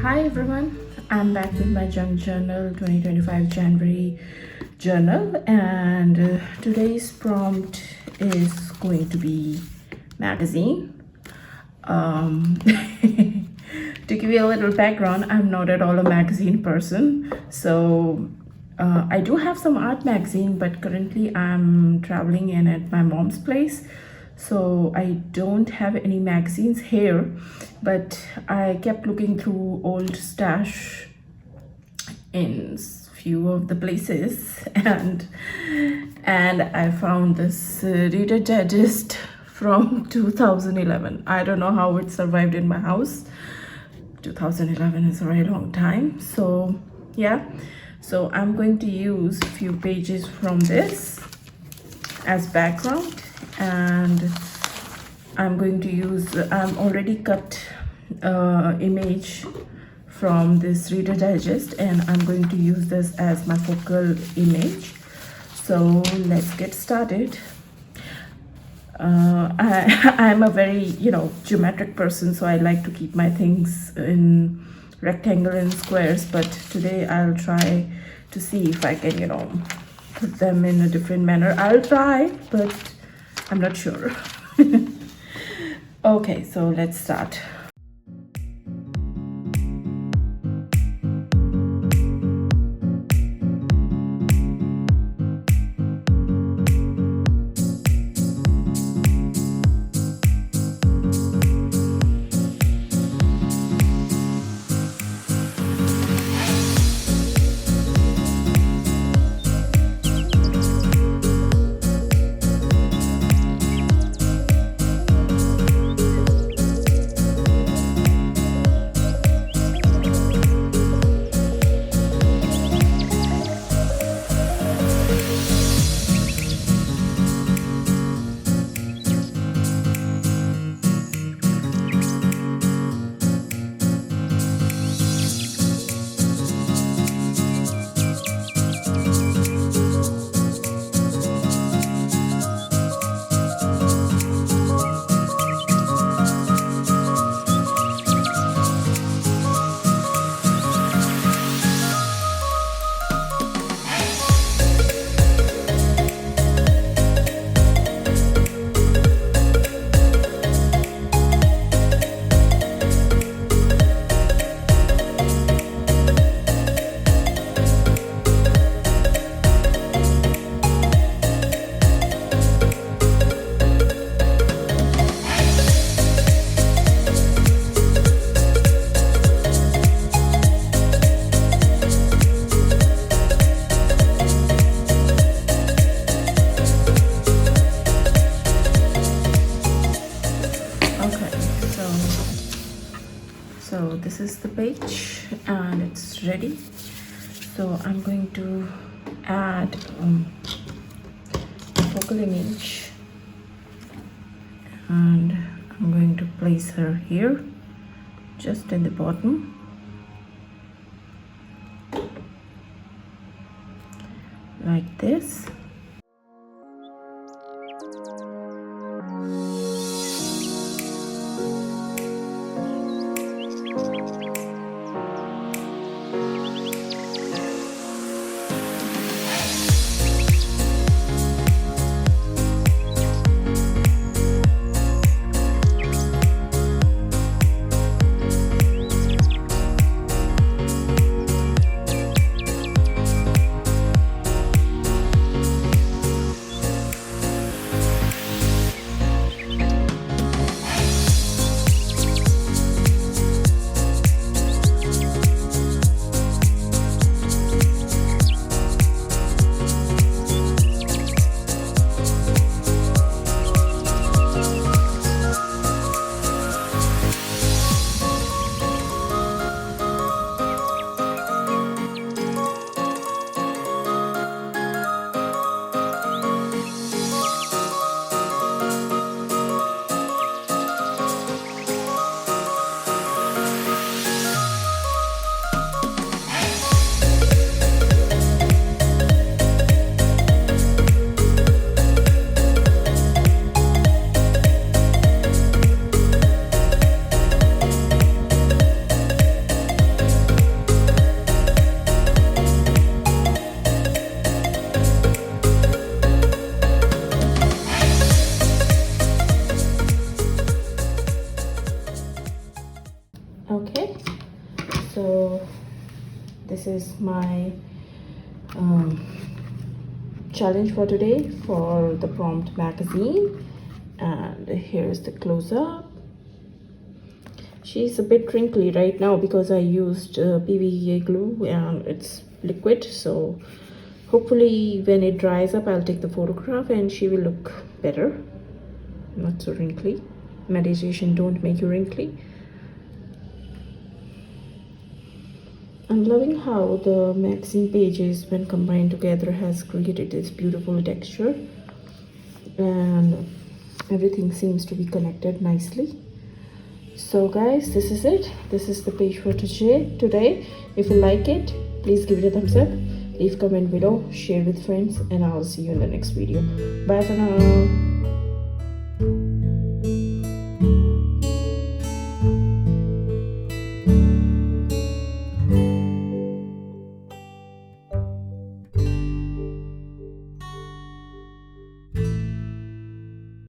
Hi everyone, I'm back with my junk journal 2025 January journal, and today's prompt is going to be magazine. To give you a little background, I'm not at all a magazine person, so I do have some art magazine, but currently I'm traveling in at my mom's place, so I don't have any magazines here. But I kept looking through old stash in few of the places, and I found this Reader Digest from 2011. I don't know how it survived in my house. 2011 is a very long time. So yeah, so I'm going to use a few pages from this as background, and I'm going to use I'm already cut image from this Reader Digest, and I'm going to use this as my focal image. So let's get started. I'm a very geometric person, so I like to keep my things in rectangle and squares, but today I'll try to see if I can put them in a different manner. I'll try, but I'm not sure. Okay, so let's start. So this is the page and it's ready. So I'm going to add a focal image, and I'm going to place her here just in the bottom, like this. is my challenge for today for the Prompt magazine. And here's the close-up. She's a bit wrinkly right now because I used PVA glue and it's liquid, so hopefully when it dries up I'll take the photograph and she will look better, not so wrinkly. Meditation don't make you wrinkly. I'm loving how the magazine pages, when combined together, has created this beautiful texture, and everything seems to be connected nicely. So guys, this is it. This is the page for today. If you like it, please give it a thumbs up, leave a comment below, share with friends, and I'll see you in the next video. Bye for now.